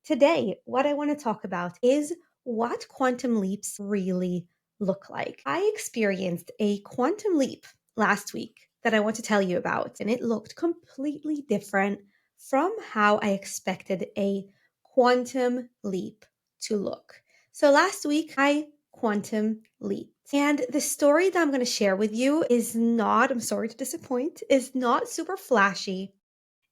Today, what I want to talk about is what quantum leaps really look like. I experienced a quantum leap last week that I want to tell you about, and it looked completely different from how I expected a quantum leap to look. So last week, I quantum leaped. And the story that I'm going to share with you is not, I'm sorry to disappoint, is not super flashy.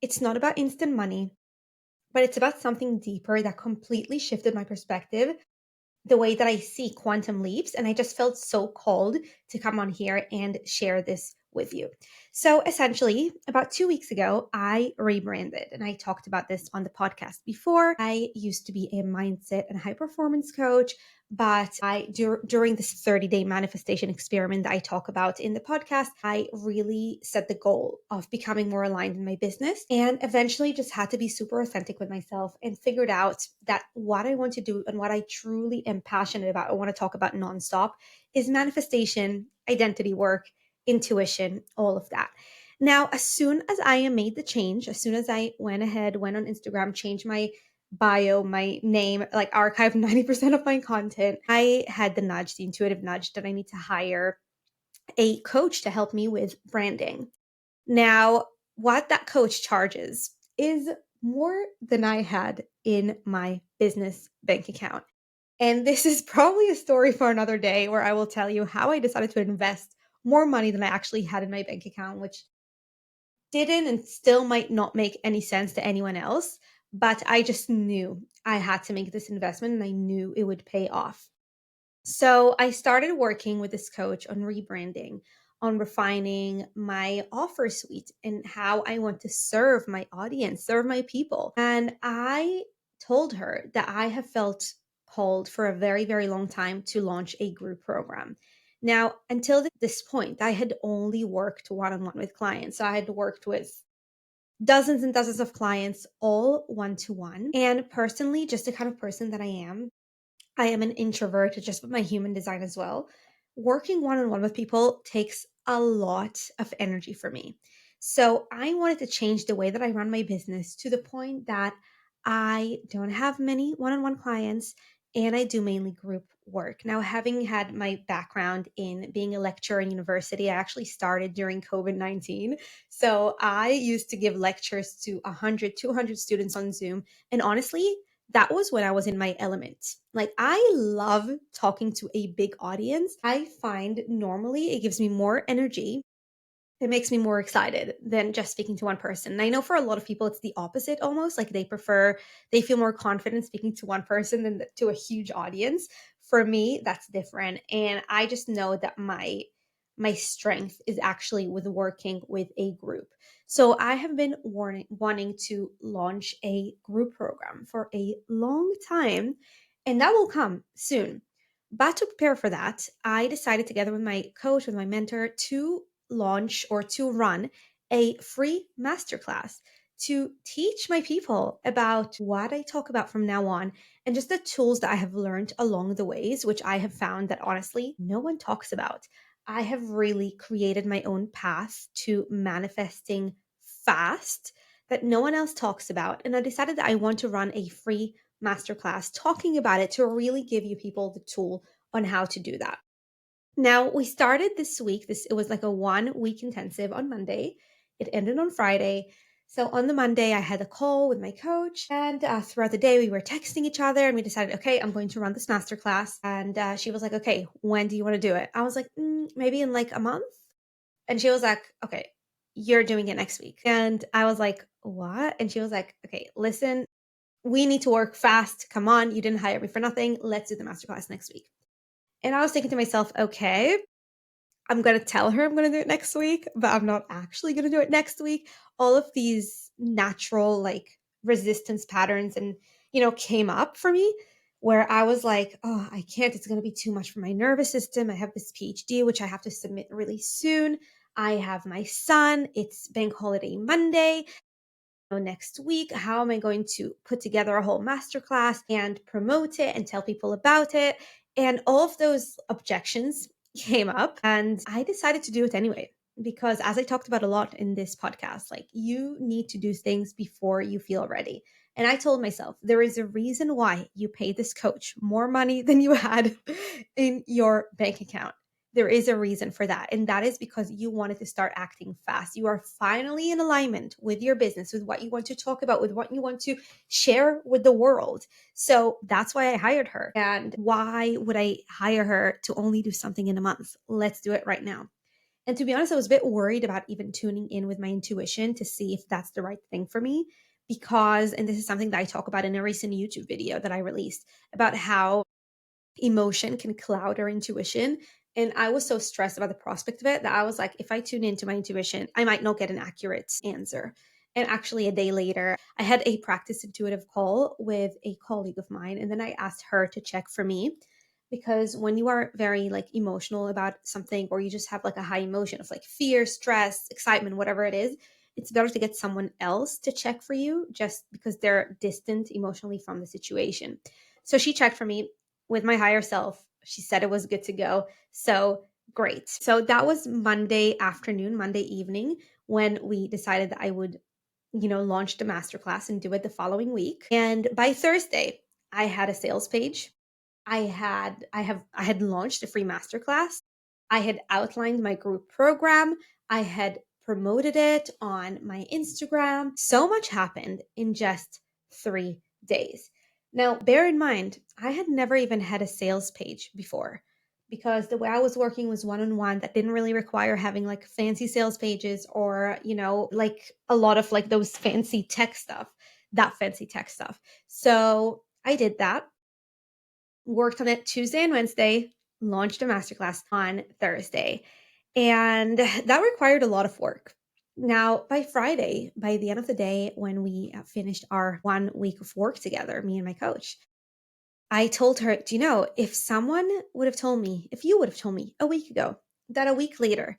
It's not about instant money, but it's about something deeper that completely shifted my perspective, the way that I see quantum leaps. And I just felt so called to come on here and share this with you. So essentially, about 2 weeks ago, I rebranded, and I talked about this on the podcast before. I used to be a mindset and high performance coach, but during this 30-day manifestation experiment that I talk about in the podcast, I really set the goal of becoming more aligned in my business, and eventually just had to be super authentic with myself and figured out that what I want to do and what I truly am passionate about, I want to talk about nonstop, is manifestation, identity work, intuition, all of that. Now, as soon as I made the change, as soon as I went on Instagram, changed my bio, my name, like archived 90% of my content, I had the intuitive nudge that I need to hire a coach to help me with branding. Now, what that coach charges is more than I had in my business bank account. And this is probably a story for another day where I will tell you how I decided to invest more money than I actually had in my bank account, which didn't and still might not make any sense to anyone else. But I just knew I had to make this investment and I knew it would pay off. So I started working with this coach on rebranding, on refining my offer suite and how I want to serve my audience, serve my people. And I told her that I have felt called for a very, very long time to launch a group program. Now, until this point, I had only worked one on one with clients. So I had worked with dozens and dozens of clients, all one to one. And personally, just the kind of person that I am an introvert, just with my human design as well. Working one on one with people takes a lot of energy for me. So I wanted to change the way that I run my business to the point that I don't have many one on one clients and I do mainly group work. Now, having had my background in being a lecturer in university, I actually started during COVID-19. So I used to give lectures to 100, 200 students on Zoom. And honestly, that was when I was in my element. Like, I love talking to a big audience. I find normally it gives me more energy. It makes me more excited than just speaking to one person. And I know for a lot of people, it's the opposite almost. Like they feel more confident speaking to one person than to a huge audience. For me, that's different. And I just know that my strength is actually with working with a group. So I have been wanting to launch a group program for a long time, and that will come soon. But to prepare for that, I decided together with my coach, with my mentor, to launch or to run a free masterclass to teach my people about what I talk about from now on and just the tools that I have learned along the ways, which I have found that honestly no one talks about. I have really created my own path to manifesting fast that no one else talks about. And I decided that I want to run a free masterclass talking about it to really give you people the tool on how to do that. Now, we started this week. It was like a 1 week intensive on Monday. It ended on Friday. So on the Monday, I had a call with my coach, and throughout the day, we were texting each other, and we decided, okay, I'm going to run this masterclass. And she was like, okay, when do you want to do it? I was like, maybe in like a month. And she was like, okay, you're doing it next week. And I was like, what? And she was like, okay, listen, we need to work fast. Come on, you didn't hire me for nothing. Let's do the masterclass next week. And I was thinking to myself, okay, I'm going to tell her I'm going to do it next week, but I'm not actually going to do it next week. All of these natural like resistance patterns and, came up for me where I was like, oh, I can't. It's going to be too much for my nervous system. I have this PhD, which I have to submit really soon. I have my son. It's bank holiday Monday. Next week, how am I going to put together a whole masterclass and promote it and tell people about it? And all of those objections came up, and I decided to do it anyway. Because as I talked about a lot in this podcast, like you need to do things before you feel ready. And I told myself, there is a reason why you paid this coach more money than you had in your bank account. There is a reason for that. And that is because you wanted to start acting fast. You are finally in alignment with your business, with what you want to talk about, with what you want to share with the world. So that's why I hired her. And why would I hire her to only do something in a month? Let's do it right now. And to be honest, I was a bit worried about even tuning in with my intuition to see if that's the right thing for me. Because, and this is something that I talk about in a recent YouTube video that I released about how emotion can cloud our intuition. And I was so stressed about the prospect of it that I was like, if I tune into my intuition, I might not get an accurate answer. And actually, a day later, I had a practice intuitive call with a colleague of mine. And then I asked her to check for me. Because when you are very like emotional about something, or you just have like a high emotion of like fear, stress, excitement, whatever it is, it's better to get someone else to check for you just because they're distant emotionally from the situation. So she checked for me with my higher self. She said it was good to go. So great. So that was Monday afternoon, Monday evening, when we decided that I would, launch the masterclass and do it the following week. And by Thursday, I had a sales page. I had launched a free masterclass. I had outlined my group program. I had promoted it on my Instagram. So much happened in just 3 days. Now, bear in mind, I had never even had a sales page before because the way I was working was one-on-one that didn't really require having like fancy sales pages or, like a lot of like those fancy tech stuff, that fancy tech stuff. So I did that, worked on it Tuesday and Wednesday, launched a masterclass on Thursday. And that required a lot of work. Now, by Friday, by the end of the day, when we finished our 1 week of work together, me and my coach, I told her, do you know, if you would have told me a week ago that a week later,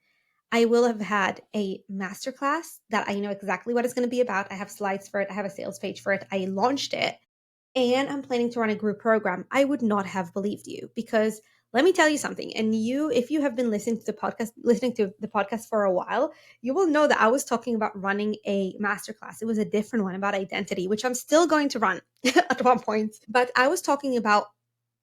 I will have had a masterclass that I know exactly what it's going to be about. I have slides for it. I have a sales page for it. I launched it and I'm planning to run a group program, I would not have believed you because let me tell you something. And if you have been listening to the podcast for a while, you will know that I was talking about running a masterclass. It was a different one about identity, which I'm still going to run at one point. But I was talking about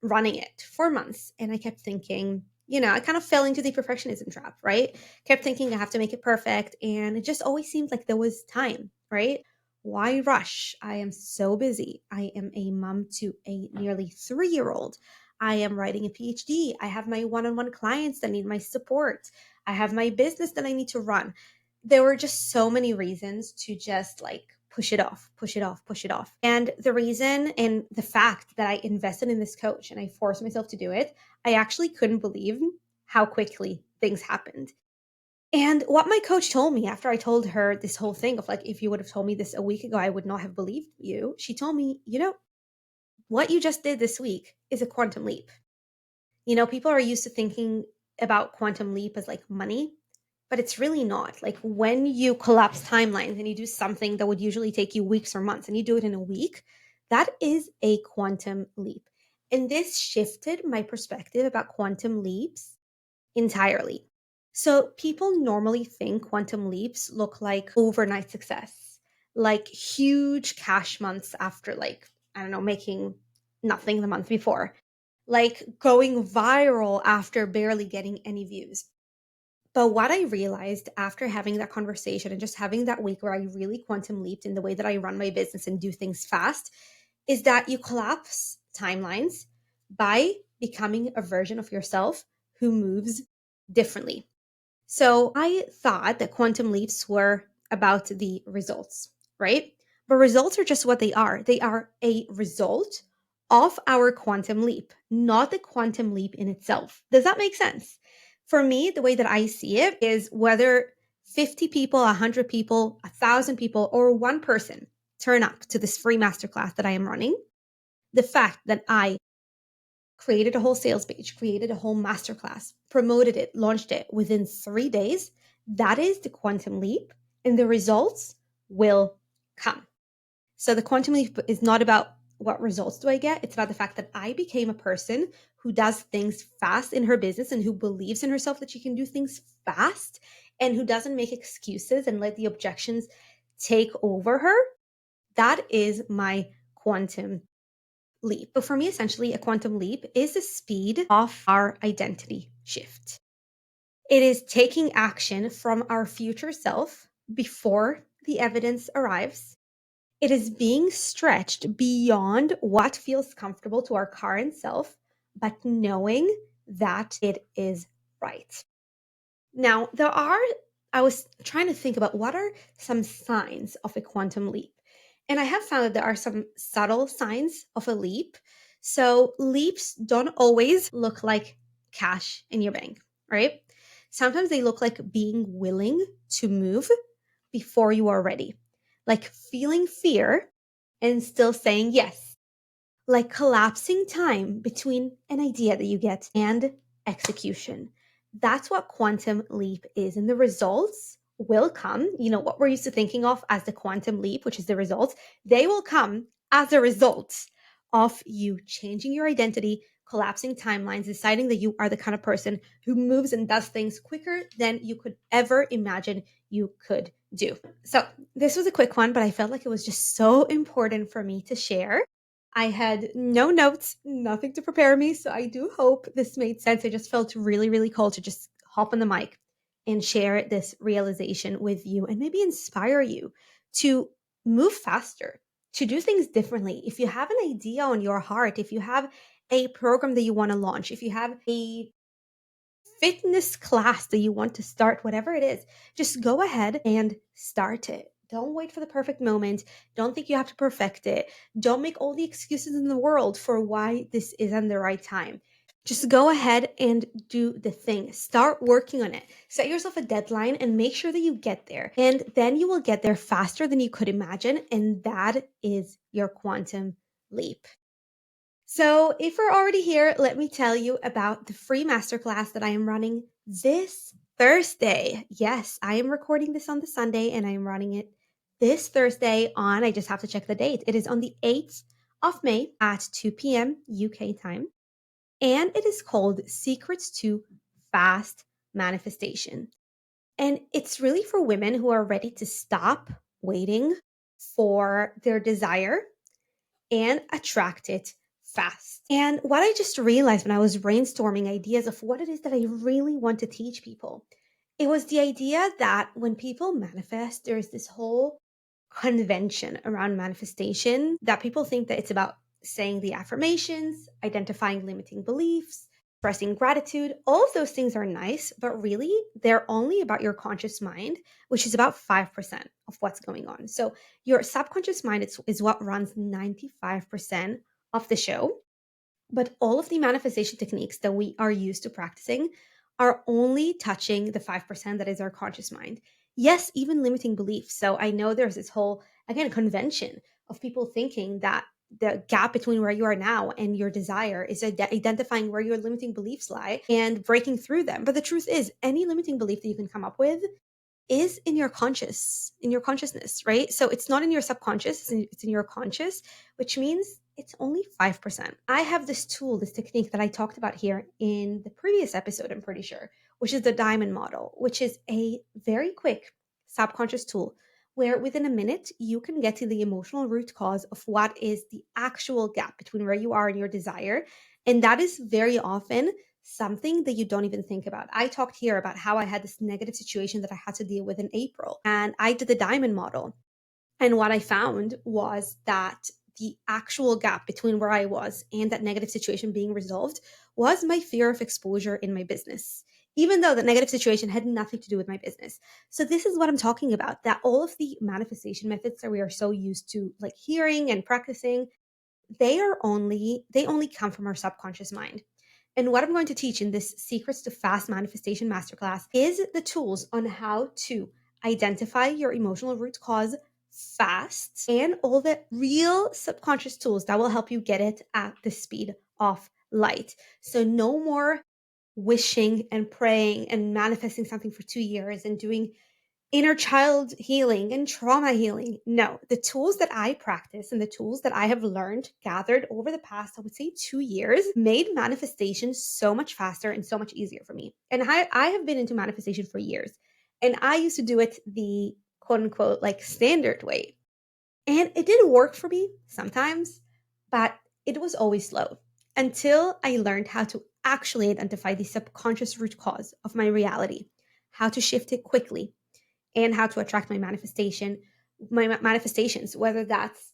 running it for months. And I kept thinking, I kind of fell into the perfectionism trap, right? Kept thinking I have to make it perfect. And it just always seemed like there was time, right? Why rush? I am so busy. I am a mom to a nearly 3-year old. I am writing a PhD. I have my one on one clients that need my support. I have my business that I need to run. There were just so many reasons to just like push it off, push it off, push it off. And the reason and the fact that I invested in this coach and I forced myself to do it, I actually couldn't believe how quickly things happened. And what my coach told me after I told her this whole thing of like, if you would have told me this a week ago, I would not have believed you. She told me, what you just did this week is a quantum leap. People are used to thinking about quantum leap as like money, but it's really not. Like when you collapse timelines and you do something that would usually take you weeks or months and you do it in a week, that is a quantum leap. And this shifted my perspective about quantum leaps entirely. So people normally think quantum leaps look like overnight success, like huge cash months after like, I don't know, making nothing the month before, like going viral after barely getting any views. But what I realized after having that conversation and just having that week where I really quantum leaped in the way that I run my business and do things fast is that you collapse timelines by becoming a version of yourself who moves differently. So I thought that quantum leaps were about the results, right? But results are just what they are. They are a result of our quantum leap, not the quantum leap in itself. Does that make sense? For me, the way that I see it is whether 50 people, 100 people, 1,000 people, or one person turn up to this free masterclass that I am running, the fact that I created a whole sales page, created a whole masterclass, promoted it, launched it within 3 days. That is the quantum leap, and the results will come. So the quantum leap is not about what results do I get. It's about the fact that I became a person who does things fast in her business and who believes in herself that she can do things fast and who doesn't make excuses and let the objections take over her, That is my quantum leap. So for me, essentially, a quantum leap is the speed of our identity shift. It is taking action from our future self before the evidence arrives. It is being stretched beyond what feels comfortable to our current self, but knowing that it is right. Now, I was trying to think about what are some signs of a quantum leap. And I have found that there are some subtle signs of a leap. So, leaps don't always look like cash in your bank, right? Sometimes they look like being willing to move before you are ready, like feeling fear and still saying yes, like collapsing time between an idea that you get and execution. That's what quantum leap is. And the results will come. You know, what we're used to thinking of as the quantum leap, which is the results, they will come as a result of you changing your identity, collapsing timelines, deciding that you are the kind of person who moves and does things quicker than you could ever imagine you could do. So, this was a quick one, but I felt like it was just so important for me to share. I had no notes, nothing to prepare me. So I do hope this made sense. I just felt really, really cool to just hop on the mic and share this realization with you and maybe inspire you to move faster, to do things differently. If you have an idea on your heart, if you have a program that you want to launch, if you have a fitness class that you want to start, whatever it is, just go ahead and start it. Don't wait for the perfect moment. Don't think you have to perfect it. Don't make all the excuses in the world for why this isn't the right time. Just go ahead and do the thing. Start working on it. Set yourself a deadline and make sure that you get there. And then you will get there faster than you could imagine. And that is your quantum leap. So, if we're already here, let me tell you about the free masterclass that I am running this Thursday. Yes, I am recording this on the Sunday and I am running it this Thursday I just have to check the date. It is on the 8th of May at 2 p.m. UK time. And it is called Secrets to Fast Manifestation. And it's really for women who are ready to stop waiting for their desire and attract it fast. And what I just realized when I was brainstorming ideas of what it is that I really want to teach people, it was the idea that when people manifest, there's this whole convention around manifestation that people think that it's about saying the affirmations, identifying limiting beliefs, expressing gratitude. All of those things are nice, but really they're only about your conscious mind, which is about 5% of what's going on. So your subconscious mind is what runs 95% of the show. But all of the manifestation techniques that we are used to practicing are only touching the 5% that is our conscious mind. Yes, even limiting beliefs. So I know there's this whole, again, convention of people thinking that the gap between where you are now and your desire is identifying where your limiting beliefs lie and breaking through them. But the truth is, any limiting belief that you can come up with is in your consciousness, right? So it's not in your subconscious, it's in your conscious, which means it's only 5%. I have this tool, this technique that I talked about here in the previous episode, I'm pretty sure, which is the diamond model, which is a very quick subconscious tool where within a minute you can get to the emotional root cause of what is the actual gap between where you are and your desire. And that is very often something that you don't even think about. I talked here about how I had this negative situation that I had to deal with in April, and I did the diamond model. And what I found was that the actual gap between where I was and that negative situation being resolved was my fear of exposure in my business, even though the negative situation had nothing to do with my business. So this is what I'm talking about, that all of the manifestation methods that we are so used to like hearing and practicing, they only come from our subconscious mind. And what I'm going to teach in this Secrets to Fast Manifestation Masterclass is the tools on how to identify your emotional root cause fast and all the real subconscious tools that will help you get it at the speed of light. So, no more wishing and praying and manifesting something for 2 years and doing inner child healing and trauma healing. No, the tools that I practice and the tools that I have learned, gathered over the past, I would say 2 years, made manifestation so much faster and so much easier for me. And I have been into manifestation for years. And I used to do it the quote unquote like standard way. And it did work for me sometimes, but it was always slow until I learned how to actually identify the subconscious root cause of my reality, how to shift it quickly, and how to attract my manifestations, whether that's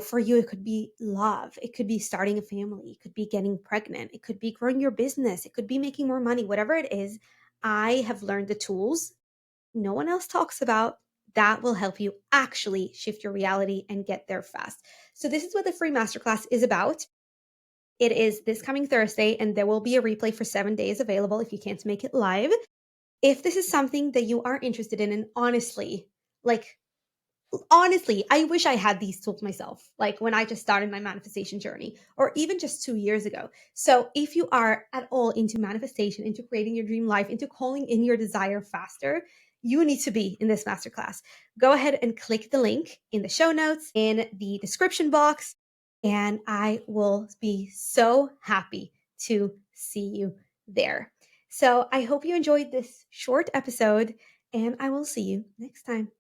for you, it could be love, it could be starting a family, it could be getting pregnant, it could be growing your business, it could be making more money, whatever it is. I have learned the tools no one else talks about that will help you actually shift your reality and get there fast. So, this is what the free masterclass is about. It is this coming Thursday, and there will be a replay for 7 days available if you can't make it live. If this is something that you are interested in, and like honestly, I wish I had these tools myself, like when I just started my manifestation journey, or even just 2 years ago. So, if you are at all into manifestation, into creating your dream life, into calling in your desire faster, you need to be in this masterclass. Go ahead and click the link in the show notes, in the description box, and I will be so happy to see you there. So, I hope you enjoyed this short episode, and I will see you next time.